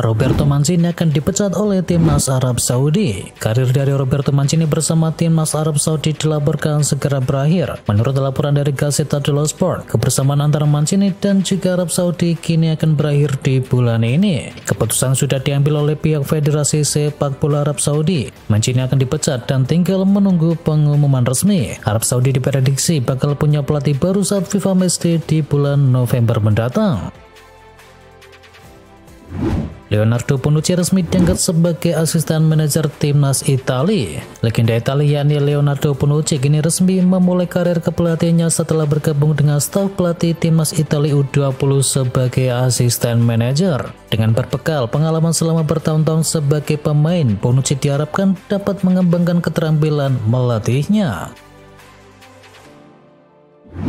Roberto Mancini akan dipecat oleh timnas Arab Saudi. Karir dari Roberto Mancini bersama timnas Arab Saudi dilaporkan segera berakhir. Menurut laporan dari Gazzetta dello Sport, kebersamaan antara Mancini dan juga Arab Saudi kini akan berakhir di bulan ini. Keputusan sudah diambil oleh pihak Federasi Sepak Bola Arab Saudi. Mancini akan dipecat dan tinggal menunggu pengumuman resmi. Arab Saudi diprediksi bakal punya pelatih baru saat FIFA Matchday di bulan November mendatang. Leonardo Bonucci resmi diangkat sebagai asisten manajer timnas Italia. Legenda Italia yakni Leonardo Bonucci kini resmi memulai karir kepelatihannya setelah bergabung dengan staf pelatih timnas Italia U20 sebagai asisten manajer. Dengan berbekal pengalaman selama bertahun-tahun sebagai pemain, Bonucci diharapkan dapat mengembangkan keterampilan melatihnya.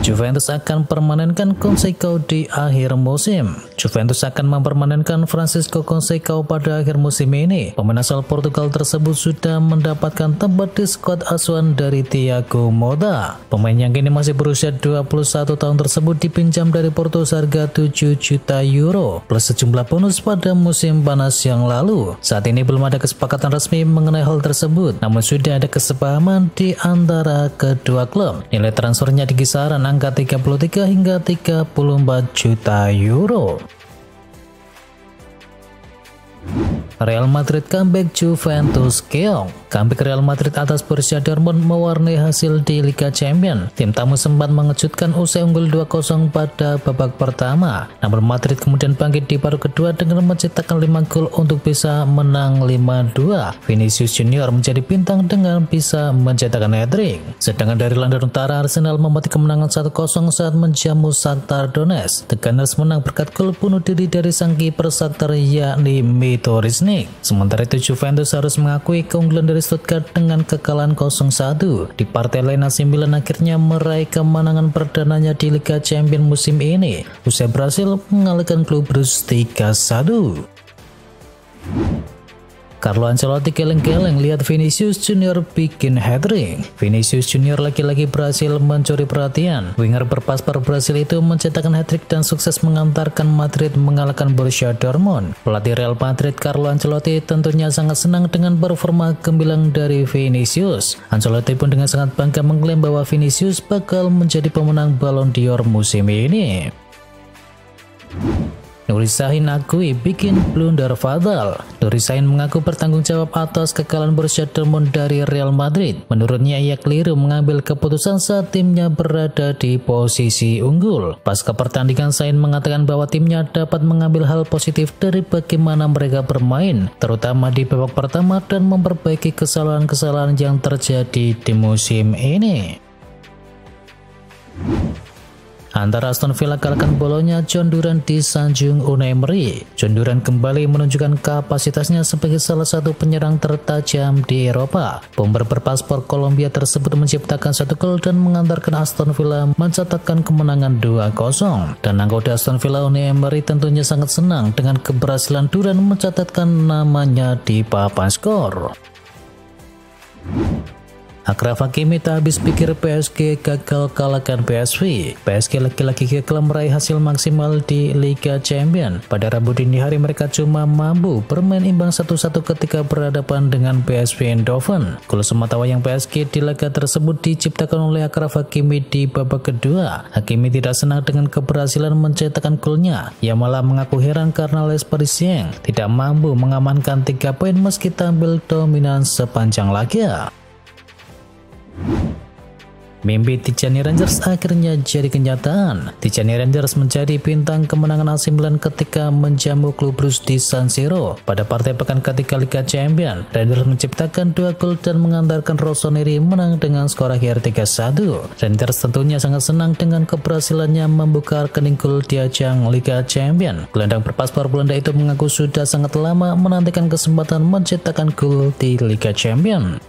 Juventus akan permanenkan Conceição di akhir musim. Juventus akan mempermanenkan Francisco Conceição pada akhir musim ini. Pemain asal Portugal tersebut sudah mendapatkan tempat di skuad asuhan dari Thiago Motta. Pemain yang kini masih berusia 21 tahun tersebut dipinjam dari Porto seharga 7 juta euro plus sejumlah bonus pada musim panas yang lalu. Saat ini belum ada kesepakatan resmi mengenai hal tersebut, namun sudah ada kesepahaman di antara kedua klub. Nilai transfernya di kisaran angka 33 hingga 34 juta euro. Real Madrid comeback Juventus keong. Comeback Real Madrid atas Borussia Dortmund mewarnai hasil di Liga Champions. Tim tamu sempat mengejutkan usai unggul 2-0 pada babak pertama. Namun Madrid kemudian bangkit di paruh kedua dengan menciptakan 5 gol untuk bisa menang 5-2. Vinicius Junior menjadi bintang dengan bisa mencetakkan hat-trick. Sedangkan dari London Utara, Arsenal memetik kemenangan 1-0 saat menjamu Shakhtar Donetsk. The Gunners menang berkat gol bunuh diri dari sang kiper Shakhtar yakni Mito Risnik. Sementara itu Juventus harus mengakui keunggulan dari Stuttgart dengan kekalahan 0-1. Di partai lain AC Milan akhirnya meraih kemenangan perdananya di Liga Champions musim ini usai berhasil mengalahkan klub Bruges 3-1. Carlo Ancelotti geleng-geleng lihat Vinicius Junior bikin hat-trick. Vinicius Junior lagi-lagi berhasil mencuri perhatian. Winger berpaspor Brasil itu mencetakkan hat-trick dan sukses mengantarkan Madrid mengalahkan Borussia Dortmund. Pelatih Real Madrid Carlo Ancelotti tentunya sangat senang dengan performa gemilang dari Vinicius. Ancelotti pun dengan sangat bangga mengklaim bahwa Vinicius bakal menjadi pemenang Ballon d'Or musim ini. Nuri Sahin akui bikin blunder fatal. Nuri Sahin mengaku bertanggung jawab atas kekalahan Borussia Dortmund dari Real Madrid. Menurutnya ia keliru mengambil keputusan saat timnya berada di posisi unggul. Pasca pertandingan, Sahin mengatakan bahwa timnya dapat mengambil hal positif dari bagaimana mereka bermain, terutama di babak pertama dan memperbaiki kesalahan-kesalahan yang terjadi di musim ini. Antara Aston Villa kalahkan Bolonya, John Duran disanjung Unai Emery. John Duran kembali menunjukkan kapasitasnya sebagai salah satu penyerang tertajam di Eropa. Bomber berpaspor Kolombia tersebut menciptakan 1 gol dan mengantarkan Aston Villa mencatatkan kemenangan 2-0. Dan anggota Aston Villa Unai Emery tentunya sangat senang dengan keberhasilan Duran mencatatkan namanya di papan skor. Achraf Hakimi tak habis pikir PSG gagal kalahkan PSV. PSG lagi-lagi gagal meraih hasil maksimal di Liga Champions. Pada Rabu dini hari mereka cuma mampu bermain imbang 1-1 ketika berhadapan dengan PSV Eindhoven. Gol sematawayang PSG di laga tersebut diciptakan oleh Achraf Hakimi di babak kedua. Hakimi tidak senang dengan keberhasilan mencetakkan golnya. Ia malah mengaku heran karena Les Parisiens tidak mampu mengamankan 3 poin meski tampil dominan sepanjang laga. Mimpi Tijani Rangers akhirnya jadi kenyataan. Tijani Rangers menjadi bintang kemenangan AC Milan ketika menjamu klub Bruges di San Siro. Pada partai pekan ketiga Liga Champions, Rangers menciptakan 2 gol dan mengantarkan Rossoneri menang dengan skor akhir 3-1. Rangers tentunya sangat senang dengan keberhasilannya membuka rekening gol di ajang Liga Champions. Gelandang berpaspor Belanda itu mengaku sudah sangat lama menantikan kesempatan mencetakkan gol di Liga Champions.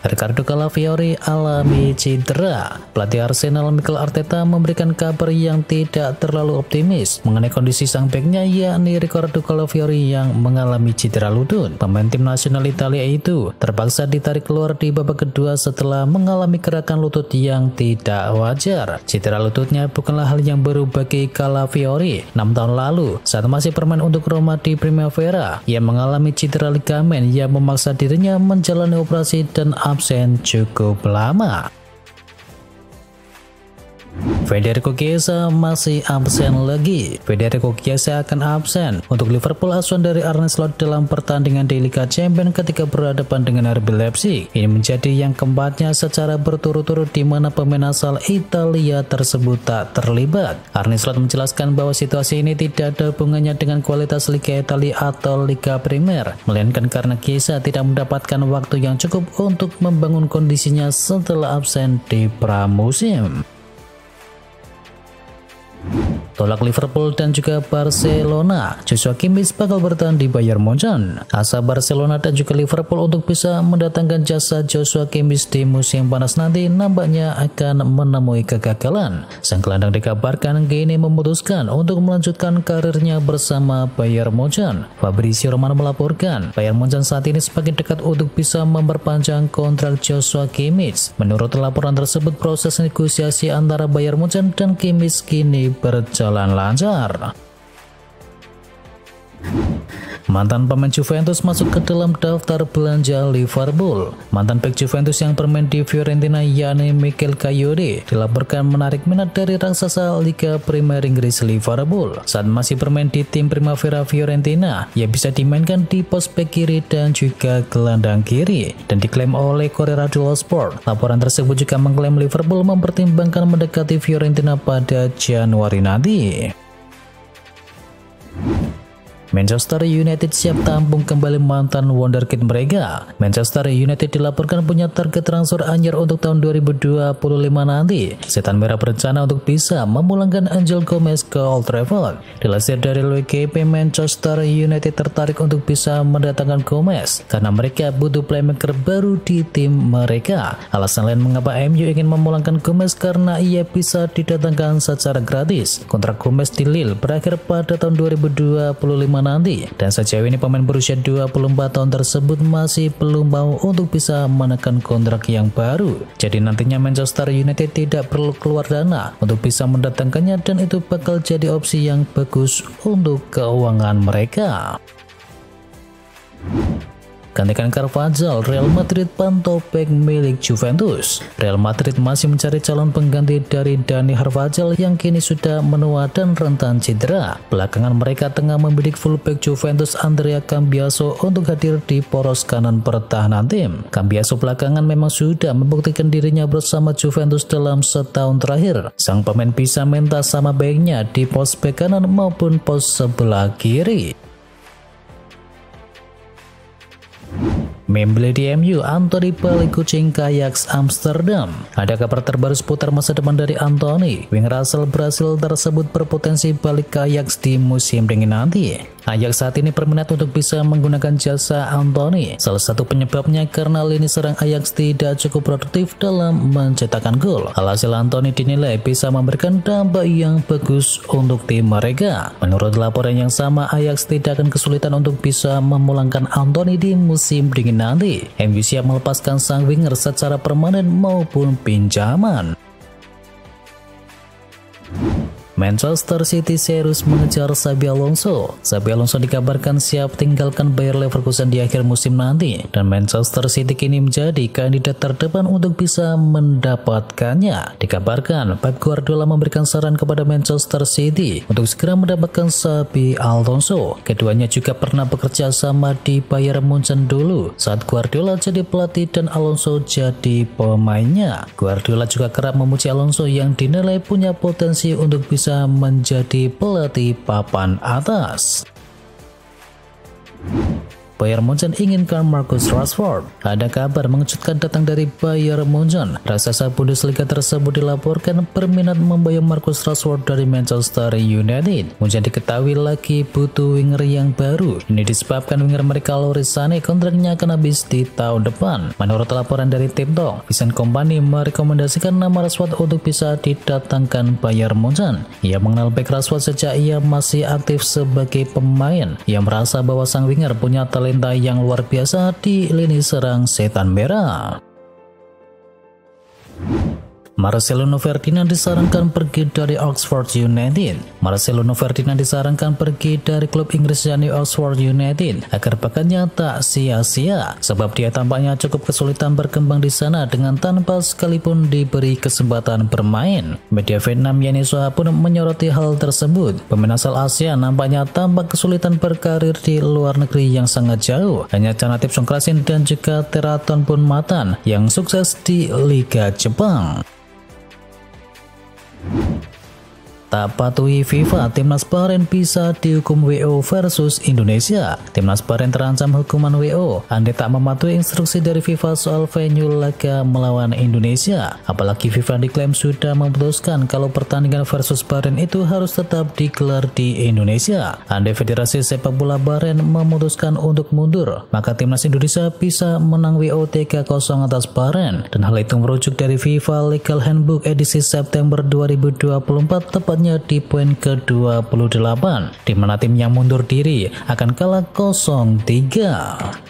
Ricardo Calafiori alami cedera. Pelatih Arsenal Mikel Arteta memberikan kabar yang tidak terlalu optimis mengenai kondisi sang beknya, yakni Ricardo Calafiori yang mengalami cedera lutut. Pemain tim nasional Italia itu terpaksa ditarik keluar di babak kedua setelah mengalami gerakan lutut yang tidak wajar. Cedera lututnya bukanlah hal yang baru bagi Calafiori. 6 tahun lalu, saat masih bermain untuk Roma di Primavera, ia mengalami cedera ligamen yang memaksa dirinya menjalani operasi dan absen cukup lama. Federico Chiesa masih absen lagi. Federico Chiesa akan absen untuk Liverpool asuhan dari Arne Slot dalam pertandingan di Liga Champions ketika berhadapan dengan RB Leipzig. Ini menjadi yang keempatnya secara berturut-turut di mana pemain asal Italia tersebut tak terlibat. Arne Slot menjelaskan bahwa situasi ini tidak ada hubungannya dengan kualitas Liga Italia atau Liga Premier, melainkan karena Chiesa tidak mendapatkan waktu yang cukup untuk membangun kondisinya setelah absen di pramusim. Tolak Liverpool dan juga Barcelona, Joshua Kimmich bakal bertahan di Bayern Munchen. Asa Barcelona dan juga Liverpool untuk bisa mendatangkan jasa Joshua Kimmich di musim panas nanti nampaknya akan menemui kegagalan. Sang gelandang dikabarkan kini memutuskan untuk melanjutkan karirnya bersama Bayern Munchen. Fabrizio Romano melaporkan Bayern Munchen saat ini semakin dekat untuk bisa memperpanjang kontrak Joshua Kimmich. Menurut laporan tersebut, proses negosiasi antara Bayern Munchen dan Kimmich kini berjalan lancar. Mantan pemain Juventus masuk ke dalam daftar belanja Liverpool. Mantan bek Juventus yang bermain di Fiorentina yakni Michael Kayode dilaporkan menarik minat dari raksasa Liga Premier Inggris Liverpool. Saat masih bermain di tim Primavera Fiorentina, ia bisa dimainkan di pos bek kiri dan juga gelandang kiri dan diklaim oleh Corriere dello Sport. Laporan tersebut juga mengklaim Liverpool mempertimbangkan mendekati Fiorentina pada Januari nanti. Manchester United siap tampung kembali mantan wonderkid mereka. Manchester United dilaporkan punya target transfer anyar untuk tahun 2025 nanti. Setan Merah berencana untuk bisa memulangkan Angel Gomez ke Old Trafford. Dilansir dari LKP, Manchester United tertarik untuk bisa mendatangkan Gomez karena mereka butuh playmaker baru di tim mereka. Alasan lain mengapa MU ingin memulangkan Gomez karena ia bisa didatangkan secara gratis. Kontrak Gomez di Lille berakhir pada tahun 2025 nanti, dan sejauh ini pemain berusia 24 tahun tersebut masih belum mau untuk bisa menekan kontrak yang baru. Jadi nantinya Manchester United tidak perlu keluar dana untuk bisa mendatangkannya, dan itu bakal jadi opsi yang bagus untuk keuangan mereka. Gantikan Carvajal, Real Madrid pantau bek milik Juventus. Real Madrid masih mencari calon pengganti dari Dani Carvajal yang kini sudah menua dan rentan cedera. Belakangan mereka tengah membidik fullback Juventus Andrea Cambiaso untuk hadir di poros kanan pertahanan tim. Cambiaso belakangan memang sudah membuktikan dirinya bersama Juventus dalam setahun terakhir. Sang pemain bisa mentas sama baiknya di pos bek kanan maupun pos sebelah kiri. Membeli di MU, Anthony balik kucing ke Ajax Amsterdam. Ada kabar terbaru seputar masa depan dari Anthony. Winger asal Brasil tersebut berpotensi balik ke Ajax di musim dingin nanti. Ajax saat ini berminat untuk bisa menggunakan jasa Anthony. Salah satu penyebabnya karena lini serang Ajax tidak cukup produktif dalam mencetakkan gol. Alhasil Anthony dinilai bisa memberikan dampak yang bagus untuk tim mereka. Menurut laporan yang sama, Ajax tidak akan kesulitan untuk bisa memulangkan Anthony di musim dingin nanti. MU siap melepaskan sang winger secara permanen maupun pinjaman. Manchester City serius mengejar Xabi Alonso. Xabi Alonso dikabarkan siap tinggalkan Bayer Leverkusen di akhir musim nanti, dan Manchester City kini menjadi kandidat terdepan untuk bisa mendapatkannya. Dikabarkan Pep Guardiola memberikan saran kepada Manchester City untuk segera mendapatkan Xabi Alonso. Keduanya juga pernah bekerja sama di Bayern Munchen dulu saat Guardiola jadi pelatih dan Alonso jadi pemainnya. Guardiola juga kerap memuji Alonso yang dinilai punya potensi untuk bisa menjadi pelatih papan atas. Bayern Munchen inginkan Marcus Rashford. Ada kabar mengejutkan datang dari Bayern Munchen. Raksasa Bundesliga tersebut dilaporkan berminat membayar Marcus Rashford dari Manchester United. Munchen diketahui lagi butuh winger yang baru. Ini disebabkan winger mereka Loris Sané kontraknya akan habis di tahun depan. Menurut laporan dari TikTok, Vincent Kompany merekomendasikan nama Rashford untuk bisa didatangkan Bayern Munchen. Ia mengenal back Rashford sejak ia masih aktif sebagai pemain. Ia merasa bahwa sang winger punya talenta yang luar biasa di lini serang setan merah. Marcelo Ferdinand disarankan pergi dari Oxford United. Marcelo Ferdinand disarankan pergi dari klub Inggris yakni Oxford United agar bakatnya tak sia-sia, sebab dia tampaknya cukup kesulitan berkembang di sana dengan tanpa sekalipun diberi kesempatan bermain. Media Vietnam yakni Soha pun menyoroti hal tersebut. Pemain asal Asia nampaknya tampak kesulitan berkarir di luar negeri yang sangat jauh. Hanya Chanatip Songkrasin dan juga Teraton Punmatan yang sukses di Liga Jepang. Tak patuhi FIFA, Timnas Bahrain bisa dihukum WO versus Indonesia. Timnas Bahrain terancam hukuman WO andai tak mematuhi instruksi dari FIFA soal venue laga melawan Indonesia. Apalagi FIFA diklaim sudah memutuskan kalau pertandingan versus Bahrain itu harus tetap digelar di Indonesia. Andai Federasi Sepak Bola Bahrain memutuskan untuk mundur, maka Timnas Indonesia bisa menang WO 3-0 atas Bahrain. Dan hal itu merujuk dari FIFA Legal Handbook edisi September 2024 tepatnya di poin ke-28, di mana tim yang mundur diri akan kalah 0-3.